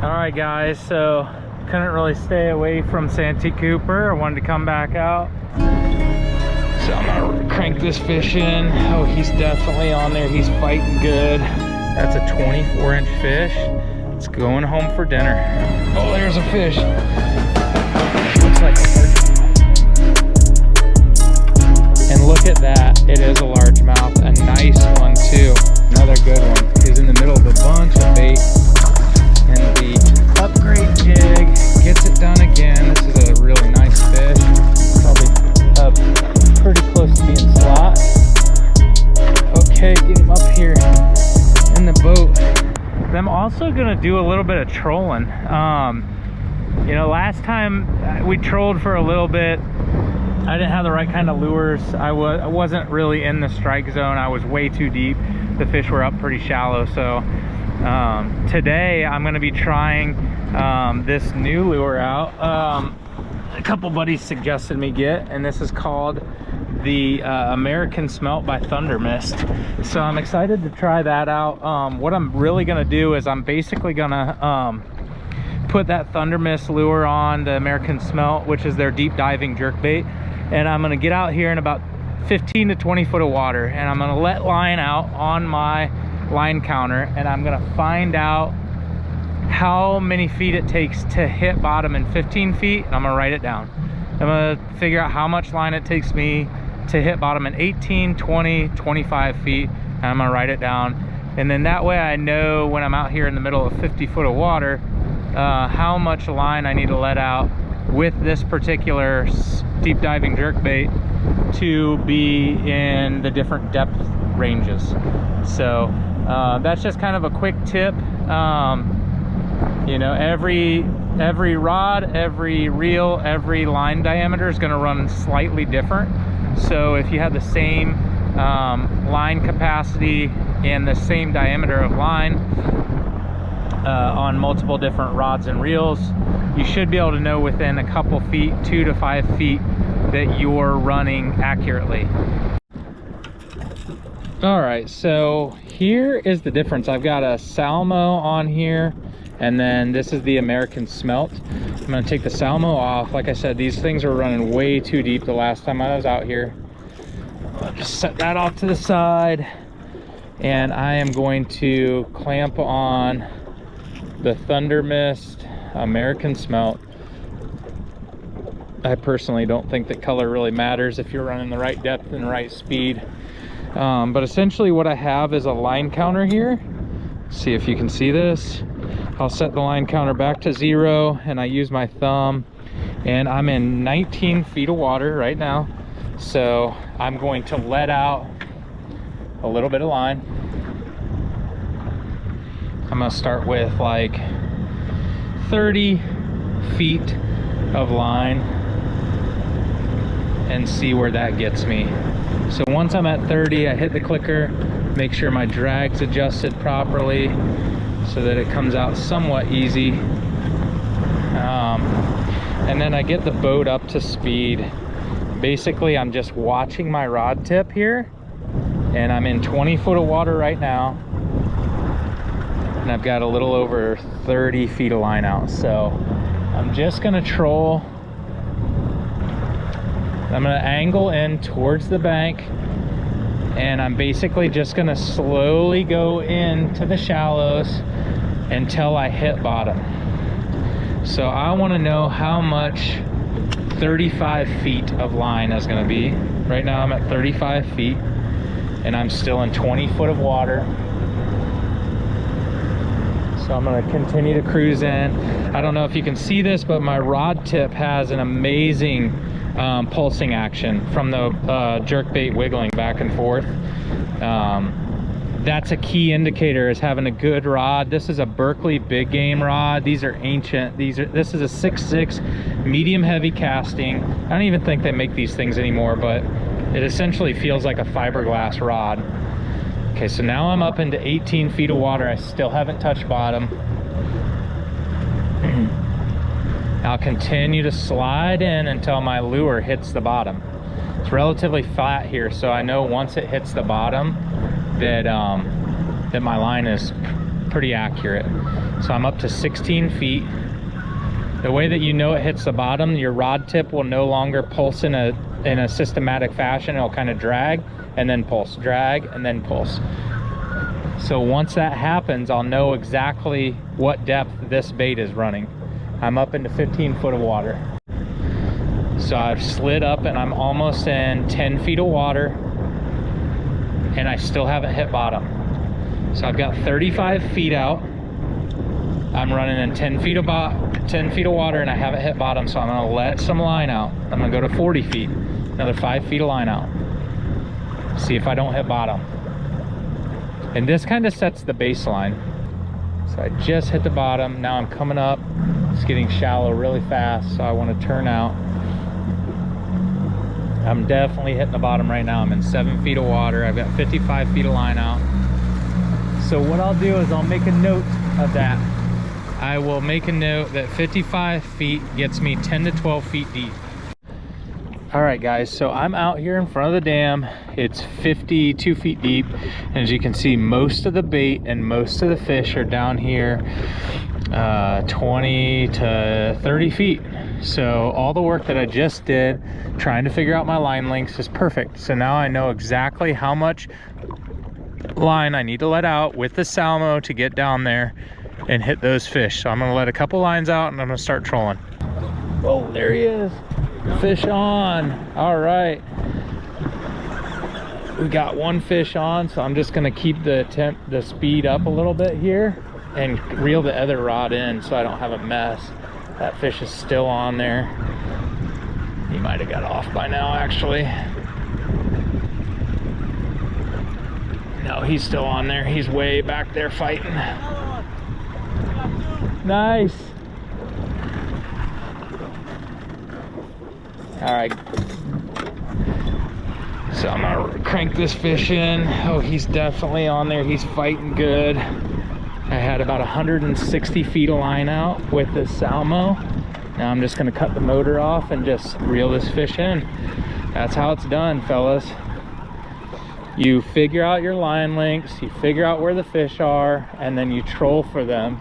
All right, guys, so couldn't really stay away from Santee Cooper. I wanted to come back out. So I'm gonna crank this fish in. Oh, he's definitely on there. He's fighting good. That's a 24-inch fish. It's going home for dinner. Oh, there's a fish. Looks like a largemouth. And look at that. It is a largemouth. A nice one too. Another good one. He's in the middle of a bunch of bait. And the upgrade jig gets it done again. This is a really nice fish. Probably pretty close to being slot. Okay, get him up here in the boat. I'm also gonna do a little bit of trolling. You know, last time we trolled for a little bit. I didn't have the right kind of lures. I wasn't really in the strike zone. I was way too deep. The fish were up pretty shallow. So today I'm going to be trying this new lure out. A couple buddies suggested me get, and this is called the American Smelt by Thunder Mist. So I'm excited to try that out. What I'm really going to do is I'm basically going to put that Thunder Mist lure on the American Smelt, which is their deep diving jerkbait, and I'm going to get out here in about 15 to 20 foot of water, and I'm going to let line out on my line counter, and I'm going to find out how many feet it takes to hit bottom in 15 feet, and I'm going to write it down. I'm going to figure out how much line it takes me to hit bottom in 18, 20, 25 feet, and I'm going to write it down. And then that way I know when I'm out here in the middle of 50 foot of water how much line I need to let out with this particular deep diving jerkbait to be in the different depth ranges. So that's just kind of a quick tip. You know, every rod, every reel, every line diameter is going to run slightly different. So if you have the same line capacity and the same diameter of line on multiple different rods and reels, you should be able to know within a couple feet, 2 to 5 feet, that you're running accurately. All right, so here is the difference. I've got a Salmo on here, and then this is the American Smelt. I'm gonna take the Salmo off. Like I said, these things are running way too deep the last time I was out here. I'll just set that off to the side, and I am going to clamp on the Thunder Mist American Smelt. I personally don't think that color really matters if you're running the right depth and the right speed. But essentially what I have is a line counter here. See if you can see this. I'll set the line counter back to 0, and I use my thumb, and I'm in 19 feet of water right now. So I'm going to let out a little bit of line. I'm gonna start with like 30 feet of line and see where that gets me. So once I'm at 30, I hit the clicker, make sure my drag's adjusted properly so that it comes out somewhat easy. And then I get the boat up to speed. Basically, I'm just watching my rod tip here, and I'm in 20 foot of water right now, and I've got a little over 30 feet of line out. So I'm just gonna troll. I'm gonna angle in towards the bank, and I'm basically just gonna slowly go into the shallows until I hit bottom. So I wanna know how much 35 feet of line is gonna be. Right now I'm at 35 feet, and I'm still in 20 foot of water. So I'm gonna continue to cruise in. I don't know if you can see this, but my rod tip has an amazing pulsing action from the jerkbait wiggling back and forth. That's a key indicator, is having a good rod. This is a Berkley big game rod. These are ancient. This is a 6.6 medium heavy casting. I don't even think they make these things anymore, but it essentially feels like a fiberglass rod. Okay, so now I'm up into 18 feet of water. I still haven't touched bottom. I'll continue to slide in until my lure hits the bottom. It's relatively flat here, so I know once it hits the bottom that that my line is pretty accurate. So I'm up to 16 feet. The way that you know it hits the bottom, your rod tip will no longer pulse in a systematic fashion. It'll kind of drag and then pulse, drag and then pulse. So once that happens, I'll know exactly what depth this bait is running. I'm up into 15 foot of water. So I've slid up and I'm almost in 10 feet of water, and I still haven't hit bottom. So I've got 35 feet out. I'm running in 10 feet of water and I haven't hit bottom. So I'm gonna let some line out. I'm gonna go to 40 feet, another 5 feet of line out. See if I don't hit bottom. And this kind of sets the baseline. So I just hit the bottom. Now I'm coming up. It's getting shallow really fast, so I want to turn out. I'm definitely hitting the bottom right now. I'm in 7 feet of water. I've got 55 feet of line out. So what I'll do is I'll make a note of that. I will make a note that 55 feet gets me 10 to 12 feet deep. All right, guys, so I'm out here in front of the dam. It's 52 feet deep. And as you can see, most of the bait and most of the fish are down here 20 to 30 feet. So all the work that I just did trying to figure out my line lengths is perfect. So now I know exactly how much line I need to let out with the Salmo to get down there and hit those fish. So I'm gonna let a couple lines out and I'm gonna start trolling. Oh, there he is. Fish on. All right, we got one fish on, so I'm just gonna keep the speed up a little bit here and reel the other rod in so I don't have a mess. That fish is still on there. He might have got off by now, actually. No, he's still on there. He's way back there fighting. Nice. All right, so I'm gonna crank this fish in. Oh, he's definitely on there. He's fighting good. I had about 160 feet of line out with this Salmo. Now I'm just gonna cut the motor off and just reel this fish in. That's how it's done, fellas. You figure out your line lengths, you figure out where the fish are, and then you troll for them.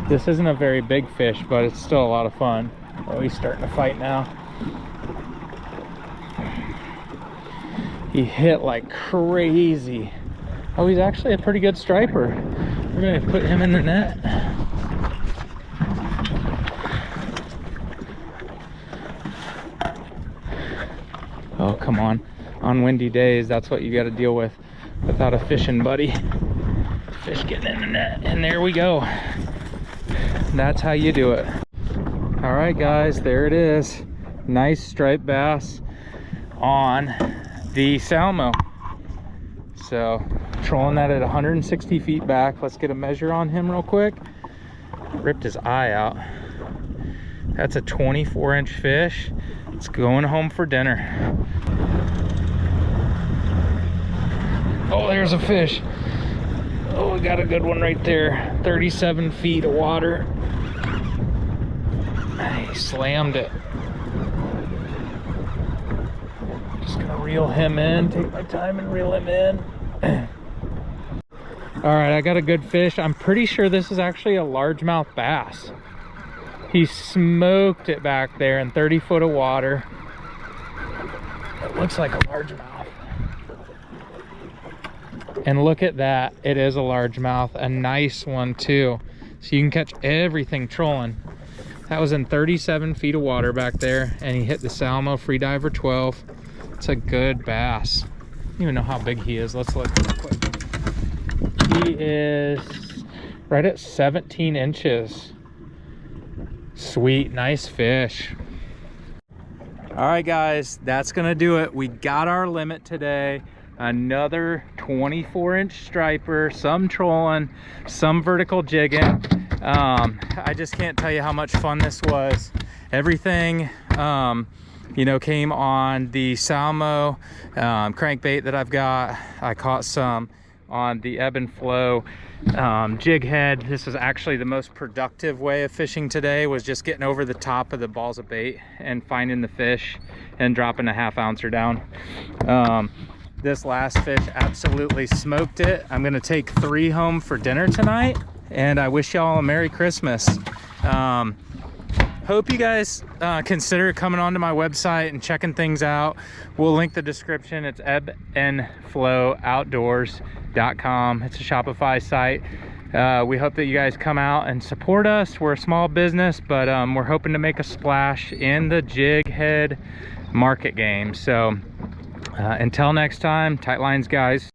This isn't a very big fish, but it's still a lot of fun. Oh, he's starting to fight now. He hit like crazy. Oh, he's actually a pretty good striper. We're gonna put him in the net. Oh, come on. On windy days, that's what you gotta deal with without a fishing buddy. Fish getting in the net, and there we go. That's how you do it. All right, guys, there it is. Nice striped bass on the Salmo. So trolling that at 160 feet back. Let's get a measure on him real quick. Ripped his eye out. That's a 24-inch fish. It's going home for dinner. Oh, there's a fish. Oh, we got a good one right there. 37 feet of water. He slammed it. Just gonna reel him in, take my time and reel him in. All right, I got a good fish. I'm pretty sure this is actually a largemouth bass. He smoked it back there in 30 foot of water. It looks like a largemouth. And look at that, it is a largemouth, a nice one too. So you can catch everything trolling. That was in 37 feet of water back there, and he hit the Salmo Freediver 12. It's a good bass. I don't even know how big he is. Let's look real quick. He is right at 17 inches. Sweet, nice fish. All right, guys, that's gonna do it. We got our limit today. Another 24-inch striper, some trolling, some vertical jigging. I just can't tell you how much fun this was. Everything you know, came on the Salmo crankbait that I've got. I caught some on the ebb and flow jig head. This was actually the most productive way of fishing today, was just getting over the top of the balls of bait and finding the fish and dropping a 1/2 ouncer down. This last fish absolutely smoked it. I'm gonna take 3 home for dinner tonight, and I wish y'all a Merry Christmas. Hope you guys consider coming onto my website and checking things out. We'll link the description. It's ebbandflowoutdoors.com. It's a Shopify site. We hope that you guys come out and support us. We're a small business, but we're hoping to make a splash in the jig head market game. So until next time, tight lines, guys.